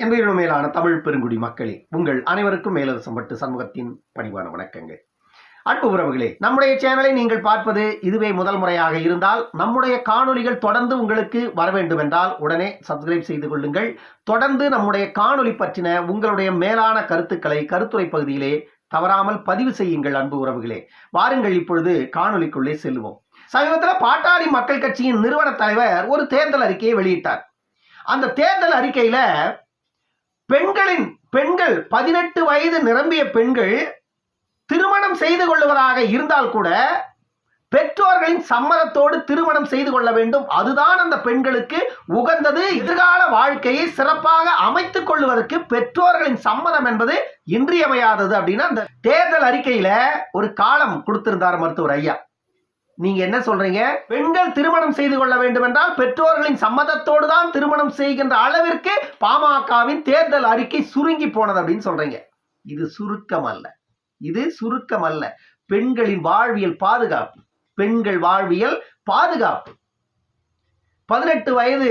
என்பது மேலான தமிழ் பெருங்குடி மக்களே, உங்கள் அனைவருக்கும் மேலரசம்பட்டு சண்முகத்தின் பணிவான வணக்கங்கள். அன்பு உறவுகளே, நம்முடைய சேனலை நீங்கள் பார்ப்பது இதுவே முதல் முறையாக இருந்தால் நம்முடைய காணொலிகள் தொடர்ந்து உங்களுக்கு வர வேண்டும் என்றால் உடனே சப்ஸ்கிரைப் செய்து கொள்ளுங்கள். தொடர்ந்து நம்முடைய காணொலி பற்றின உங்களுடைய மேலான கருத்துக்களை கருத்துரை பகுதியிலே தவறாமல் பதிவு செய்யுங்கள். அன்பு உறவுகளே, வாருங்கள் இப்பொழுது காணொலிக்குள்ளே செல்லுவோம். சமீபத்தில் பாட்டாளி மக்கள் கட்சியின் நிறுவன தலைவர் ஒரு தேர்தல் அறிக்கையை வெளியிட்டார். அந்த தேர்தல் அறிக்கையில பெண்கள் 18 வயது நிரம்பிய பெண்கள் திருமணம் செய்து கொள்வதாக இருந்தால் கூட பெற்றோர்களின் சம்மதத்தோடு திருமணம் செய்து கொள்ள வேண்டும். அதுதான் அந்த பெண்களுக்கு உகந்தது. எதிர்கால வாழ்க்கையை சிறப்பாக அமைத்துக் கொள்வதற்கு பெற்றோர்களின் சம்மதம் என்பது இன்றியமையாதது அப்படின்னு அந்த தேர்தல் அறிக்கையில ஒரு காலம் கொடுத்திருந்தார் மருத்துவர் ஐயா. நீங்க என்ன சொல்றீங்க? பெண்கள் திருமணம் செய்து கொள்ள வேண்டும் என்றால் பெற்றோர்களின் சம்மதத்தோடு தான் திருமணம் செய்கின்ற அளவிற்கு பாமகவின் தேர்தல் அறிக்கை சுருங்கி போனது அப்படின்னு சொல்றீங்க. இது சுருக்கம் அல்ல, இது சுருக்கம் அல்ல. பெண்களின் வாழ்வியல் பாதுகாப்பு, பெண்கள் வாழ்வியல் பாதுகாப்பு. 18 வயது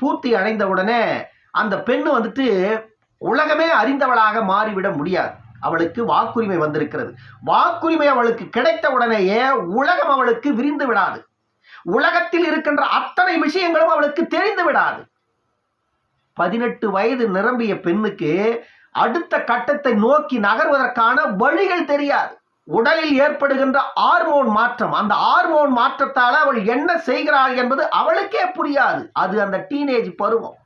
பூர்த்தி அடைந்த உடனே அந்த பெண்ணு வந்துட்டு உலகமே அறிந்தவளாக மாறிவிட முடியாது. அவளுக்கு வாக்குரிமை வந்திருக்கிறது. வாக்குரிமை அவளுக்கு கிடைத்த உடனேயே உலகம் அவளுக்கு விரிந்து விடாது. உலகத்தில் இருக்கின்ற அத்தனை விஷயங்களும் அவளுக்கு தெரிந்து விடாது. 18 வயது நிரம்பிய பெண்ணுக்கு அடுத்த கட்டத்தை நோக்கி நகர்வதற்கான வழிகள் தெரியாது. உடலில் ஏற்படுகின்ற ஹார்மோன் மாற்றம், அந்த ஹார்மோன் மாற்றத்தால் அவள் என்ன செய்கிறாள் என்பது அவளுக்கே புரியாது. அது அந்த டீனேஜ் பருவம்.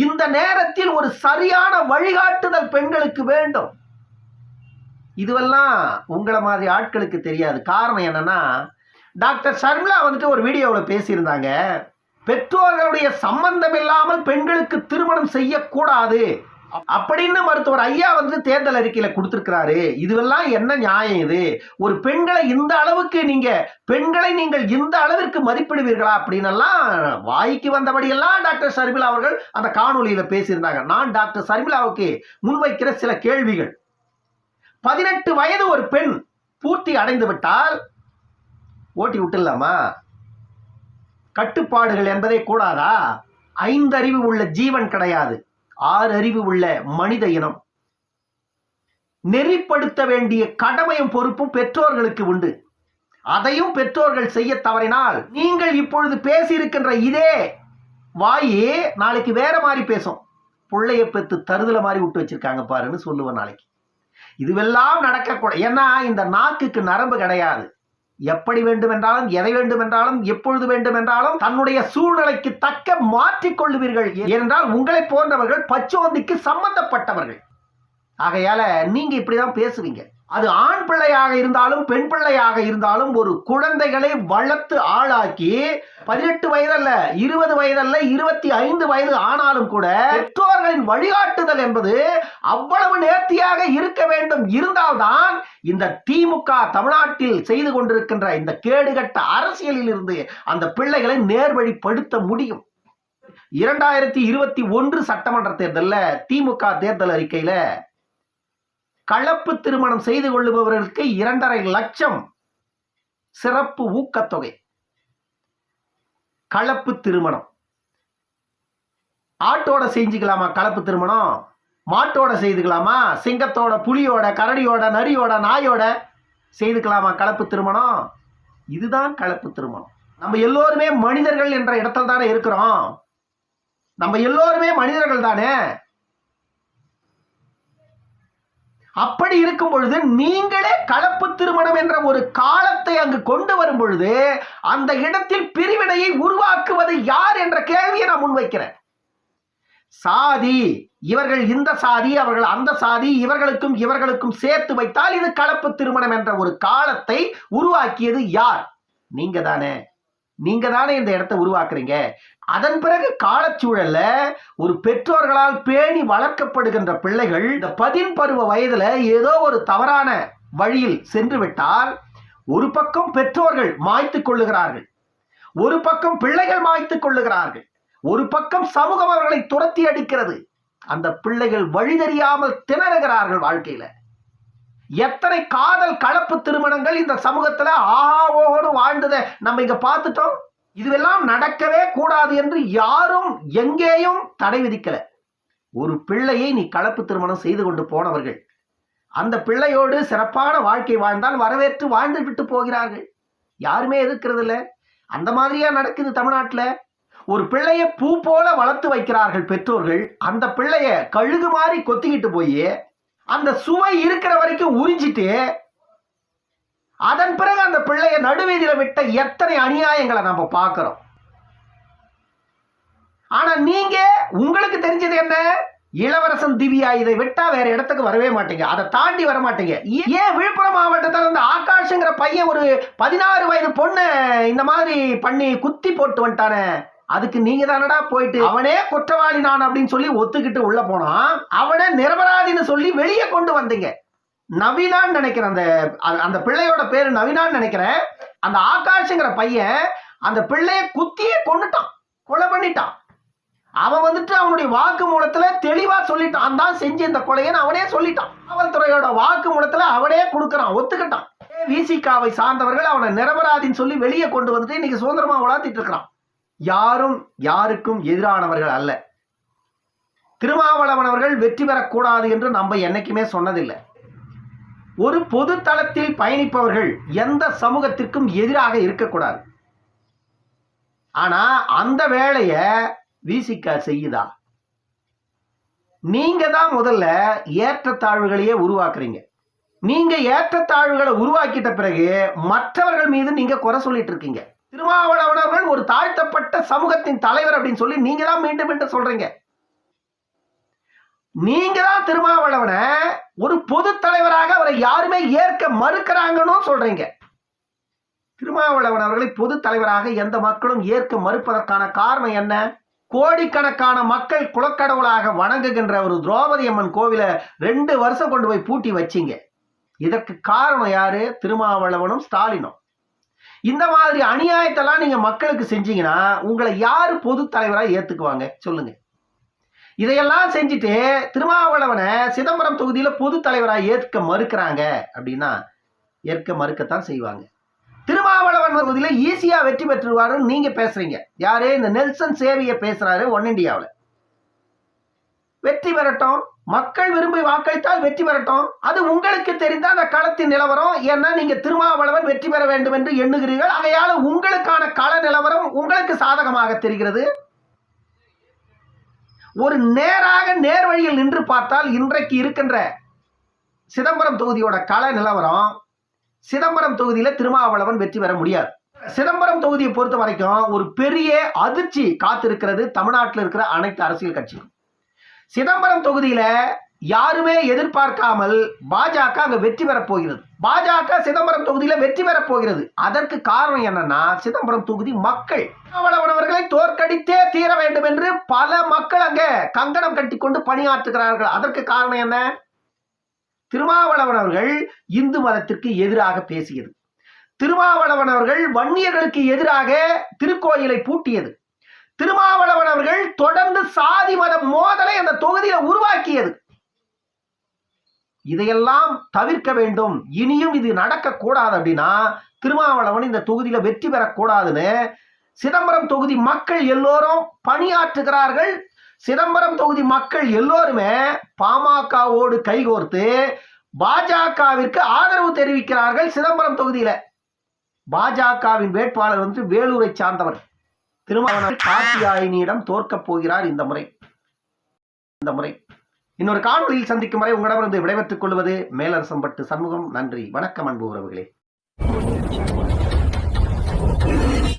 இந்த நேரத்தில் ஒரு சரியான வழிகாட்டுதல் பெண்களுக்கு வேண்டும். இதுவெல்லாம் உங்களை மாதிரி ஆட்களுக்கு தெரியாது. காரணம் என்னன்னா, டாக்டர் ஷர்மிளா வந்துட்டு ஒரு வீடியோவில் பேசியிருந்தாங்க, பெற்றோர்களுடைய சம்பந்தம் இல்லாமல் பெண்களுக்கு திருமணம் செய்யக்கூடாது அப்படின்னு மருத்துவர் ஐயா வந்து தேர்தல் அறிக்கையில கொடுத்திருக்கிறாரு. இதுவெல்லாம் என்ன நியாயம்? இது ஒரு பெண்களை இந்த அளவுக்கு பெண்களை நீங்கள் இந்த அளவிற்கு மதிப்பிடுவீர்களா அப்படின்னு எல்லாம் வாய்க்கு வந்தபடியெல்லாம் டாக்டர் ஷர்மிளா அவர்கள் அந்த காணொலியில பேசியிருந்தாங்க. நான் டாக்டர் ஷர்மிளாவுக்கு முன்வைக்கிற சில கேள்விகள். 18 வயது ஒரு பெண் பூர்த்தி அடைந்து விட்டால் ஓட்டி விட்டுலாமா? கட்டுப்பாடுகள் என்பதே கூடாதா? 5 அறிவு உள்ள ஜீவன் கிடையாது, 6 அறிவு உள்ள மனித இனம். நெறிப்படுத்த வேண்டிய கடமையும் பொறுப்பும் பெற்றோர்களுக்கு உண்டு. அதையும் பெற்றோர்கள் செய்ய தவறினால் நீங்கள் இப்பொழுது பேசியிருக்கின்ற இதே வாயே நாளைக்கு வேற மாதிரி பேசும். பிள்ளைய பெற்று தருதல மாதிரி விட்டு வச்சிருக்காங்க பாருன்னு சொல்லுவேன் நாளைக்கு. இதுவெல்லாம் நடக்கக்கூடாது. ஏன்னா இந்த நாக்குக்கு நரம்பு கிடையாது. எப்படி வேண்டும் என்றாலும், எதை வேண்டும் என்றாலும், எப்பொழுது வேண்டும் என்றாலும் தன்னுடைய சூழ்நிலைக்கு தக்க மாற்றிக்கொள்ளுவீர்கள். ஏனென்றால் உங்களை போன்றவர்கள் பச்சோந்திக்கு சம்பந்தப்பட்டவர்கள். ஆகையால நீங்க இப்படிதான் பேசுவீங்க. அது ஆண் பிள்ளையாக இருந்தாலும் பெண் பிள்ளையாக இருந்தாலும் ஒரு குழந்தைகளை வளர்த்து ஆளாக்கி 18 வயதல்ல, 20 வயதல்ல, 25 வயது ஆனாலும் கூட பெற்றோர்களின் வழிகாட்டுதல் என்பது அவ்வளவு நேர்த்தியாக இருக்க வேண்டும். இருந்தால்தான் இந்த திமுக தமிழ்நாட்டில் செய்து கொண்டிருக்கின்ற இந்த கேடுகட்ட அரசியலில் இருந்து அந்த பிள்ளைகளை நேர்வழிப்படுத்த முடியும். 2021 சட்டமன்ற தேர்தலில் திமுக தேர்தல் அறிக்கையில கலப்பு திருமணம் செய்து கொள்ளுபவர்களுக்கு 2.5 லட்சம் சிறப்பு ஊக்கத்தொகை. கலப்பு திருமணம் ஆட்டோட செஞ்சுக்கலாமா? கலப்பு திருமணம் மாட்டோட செய்துக்கலாமா? சிங்கத்தோட, புலியோட, கரடியோட, நரியோட, நாயோட செய்துக்கலாமா கலப்பு திருமணம்? இதுதான் கலப்பு திருமணம். நம்ம எல்லோருமே மனிதர்கள் என்ற இடத்துல தானே இருக்கிறோம். நம்ம எல்லோருமே மனிதர்கள் தானே. அப்படி இருக்கும் பொழுது நீங்களே கலப்பு திருமணம் என்ற ஒரு காலத்தை அங்கு கொண்டு வரும் பொழுது அந்த இடத்தில் பிரிவினையை உருவாக்குவது யார் என்ற கேள்வியை நான் முன்வைக்கிறேன். சாதி, இவர்கள் இந்த சாதி, அவர்கள் அந்த சாதி, இவர்களுக்கும் இவர்களுக்கும் சேர்த்து வைத்தால் இது கலப்பு திருமணம் என்ற ஒரு காலத்தை உருவாக்கியது யார்? நீங்க தானே. நீங்க தானே இந்த இடத்தை உருவாக்குறீங்க. அதன் பிறகு காலச்சூழல்ல ஒரு பெற்றோர்களால் பேணி வளர்க்கப்படுகின்ற பிள்ளைகள் இந்த 10 பருவ வயதுல ஏதோ ஒரு தவறான வழியில் சென்று விட்டால் ஒரு பக்கம் பெற்றோர்கள் மாய்த்துக் கொள்ளுகிறார்கள், ஒரு பக்கம் பிள்ளைகள் மாய்த்துக் கொள்ளுகிறார்கள், ஒரு பக்கம் சமூகம் அவர்களை துரத்தி அடிக்கிறது. அந்த பிள்ளைகள் வழி தெரியாமல் திணறுகிறார்கள் வாழ்க்கையில. எத்தனை காதல் கலப்பு திருமணங்கள் இந்த சமூகத்துல ஆவோடு வாழ்ந்ததை நம்ம இங்க பார்த்துட்டோம். இதுவெல்லாம் நடக்கவே கூடாது என்று யாரும் எங்கேயும் தடை விதிக்கல. ஒரு பிள்ளையை நீ கலப்பு திருமணம் செய்து கொண்டு போனவர்கள் அந்த பிள்ளையோடு சிறப்பான வாழ்க்கை வாழ்ந்தால் வரவேற்று வாழ்ந்து விட்டு போகிறார்கள். யாருமே எதிர்க்கிறது இல்லை. அந்த மாதிரியா நடக்குது தமிழ்நாட்டில். ஒரு பிள்ளைய பூ போல வளர்த்து வைக்கிறார்கள் பெற்றோர்கள். அந்த பிள்ளைய கழுகு மாதிரி கொத்திக்கிட்டு போய் அந்த சுவை இருக்கிற வரைக்கும் உறிஞ்சிட்டு அதன் பிறகு அந்த பிள்ளைய நடுவீதியில விட்ட எத்தனை அநியாயங்களை நம்ம பார்க்கிறோம். ஆனா நீங்க உங்களுக்கு தெரிஞ்சது என்ன? இளவரசன் திவ்யா இதை விட்டா வேற இடத்துக்கு வரவே மாட்டீங்க. அதை தாண்டி வர மாட்டீங்க. ஏன் விழுப்புரம் மாவட்டத்தில் இந்த ஆகாஷ்ங்கிற பையன் ஒரு 16 வயது பொண்ணு இந்த மாதிரி பண்ணி குத்தி போட்டு வந்துட்டானே, அதுக்கு நீங்க தானடா போயிட்டு அவனே குற்றவாளி நான் அப்படின்னு சொல்லி ஒத்துக்கிட்டு உள்ள போனா அவனை நிரபராதின்னு சொல்லி வெளியே கொண்டு வந்தீங்க. நவீனான்னு நினைக்கிறேன், அந்த பிள்ளையோட பேரு நவீனான்னு நினைக்கிறேன். அந்த ஆகாஷ்ங்கிற பையன் அந்த பிள்ளைய குத்தியே கொண்டுட்டான், கொலை பண்ணிட்டான். அவன் வந்துட்டு அவனுடைய வாக்கு மூலத்துல தெளிவா சொல்லிட்டான், தான் செஞ்சு இந்த கொலைன்னு அவனே சொல்லிட்டான். காவல்துறையோட வாக்கு மூலத்துல அவனே கொடுக்கறான், ஒத்துக்கிட்டான். விசிகாவை சார்ந்தவர்கள் அவனை நிரபராதின்னு சொல்லி வெளியே கொண்டு வந்துட்டு இன்னைக்கு சுதந்திரமா வளர்த்திட்டு இருக்கிறான். யாரும் யாருக்கும் எதிரானவர்கள் அல்ல. திருமாவளவன் அவர்கள் வெற்றி பெறக்கூடாது என்று நம்ம என்னைக்குமே சொன்னதில்லை. ஒரு பொது தளத்தில் பயணிப்பவர்கள் எந்த சமூகத்திற்கும் எதிராக இருக்கக்கூடாது. ஆனா அந்த வேலைய விசிக செய்யுதா? நீங்க தான் முதல்ல ஏற்றத்தாழ்வுகளையே உருவாக்குறீங்க. நீங்க ஏற்றத்தாழ்வுகளை உருவாக்கிட்ட பிறகு மற்றவர்கள் மீது நீங்க குறை சொல்லிட்டு இருக்கீங்க. திருமாவளவன் அவர்கள் ஒரு தாழ்த்தப்பட்ட சமூகத்தின் தலைவர் அப்படின்னு சொல்லி நீங்க தான் மீண்டும் மீண்டும் சொல்றீங்க. நீங்க தான் திருமாவளவனை ஒரு பொது தலைவராக அவரை யாருமே ஏற்க மறுக்கிறாங்கன்னு சொல்றீங்க. திருமாவளவன் அவர்களை பொது தலைவராக எந்த மக்களும் ஏற்க மறுப்பதற்கான காரணம் என்ன? கோடிக்கணக்கான மக்கள் குலக்கடவுளாக வணங்குகின்ற ஒரு திரௌபதி அம்மன் கோவிலை 2 வருஷம் கொண்டு போய் பூட்டி வச்சிங்க. இதற்கு காரணம் யாரு? திருமாவளவனும் ஸ்டாலினும். இந்த மாதிரி அநியாயத்தெல்லாம் நீங்க மக்களுக்கு செஞ்சீங்கன்னா உங்களை யாரு பொது தலைவராக ஏத்துக்குவாங்க சொல்லுங்க. இதையெல்லாம் செஞ்சுட்டு திருமாவளவனை சிதம்பரம் தொகுதியில பொது தலைவராக ஏற்க மறுக்கிறாங்க அப்படின்னா ஏற்க மறுக்கத்தான் செய்வாங்க. திருமாவளவன் தொகுதியில ஈஸியா வெற்றி பெற்றுவாருன்னு நீங்க பேசுறீங்க. யாரு? இந்த நெல்சன் சேவிய பேசுறாரு ஒன் இண்டியாவில். வெற்றி பெறட்டும், மக்கள் விரும்பி வாக்களித்தால் வெற்றி பெறட்டும். அது உங்களுக்கு தெரிந்த அந்த களத்தின் நிலவரம். ஏன்னா நீங்க திருமாவளவன் வெற்றி பெற வேண்டும் என்று எண்ணுகிறீர்கள். ஆகையால உங்களுக்கான கள நிலவரம் உங்களுக்கு சாதகமாக தெரிகிறது. ஒரு நேராக நேர் வழியில் நின்று பார்த்தால் இன்றைக்கு இருக்கின்ற சிதம்பரம் தொகுதியோட கள நிலவரம், சிதம்பரம் தொகுதியில திருமாவளவன் வெற்றி பெற முடியாது. சிதம்பரம் தொகுதியை பொறுத்த வரைக்கும் ஒரு பெரிய அதிர்ச்சி காத்திருக்கிறது தமிழ்நாட்டில் இருக்கிற அனைத்து அரசியல் கட்சியும். சிதம்பரம் தொகுதியில யாருமே எதிர்பார்க்காமல் பாஜக அங்க வெற்றி பெறப் போகிறது. பாஜக சிதம்பரம் தொகுதியில வெற்றி பெறப் போகிறது. அதற்கு காரணம் என்னன்னா சிதம்பரம் தொகுதி மக்கள் திருமாவளவனை தோற்கடித்தே தீர வேண்டும் என்று பல மக்கள் அங்க கங்கணம் கட்டிக்கொண்டு பணியாற்றுகிறார்கள். அதற்கு காரணம் என்ன? திருமாவளவன் அவர்கள் இந்து மதத்திற்கு எதிராக பேசியது. திருமாவளவன் அவர்கள் வன்னியர்களுக்கு எதிராக திருக்கோயிலை பூட்டியது. திருமாவளவன் அவர்கள் தொடர்ந்து சாதி மத மோதலை அந்த தொகுதியில உருவாக்கியது. இதையெல்லாம் தவிர்க்க வேண்டும். இனியும் இது நடக்கக்கூடாது. அப்படின்னா திருமாவளவன் இந்த தொகுதியில வெற்றி பெறக்கூடாதுன்னு சிதம்பரம் தொகுதி மக்கள் எல்லோரும் பணியாற்றுகிறார்கள். சிதம்பரம் தொகுதி மக்கள் எல்லோருமே பாமகவோடு கைகோர்த்து பாஜகவிற்கு ஆதரவு தெரிவிக்கிறார்கள். சிதம்பரம் தொகுதியில பாஜகவின் வேட்பாளர் வந்து வேலூரை சார்ந்தவர் திருமாவளவன் கார்த்தியாயினியிடம் தோற்கப் போகிறார் இந்த முறை. இன்னொரு காணொலியில் சந்திக்கும் வரை உங்களிடமிருந்து விடைபெற்றுக் கொள்வது மேலரசம்பட்டு சண்முகம். நன்றி, வணக்கம் அன்பு உறவுகளே.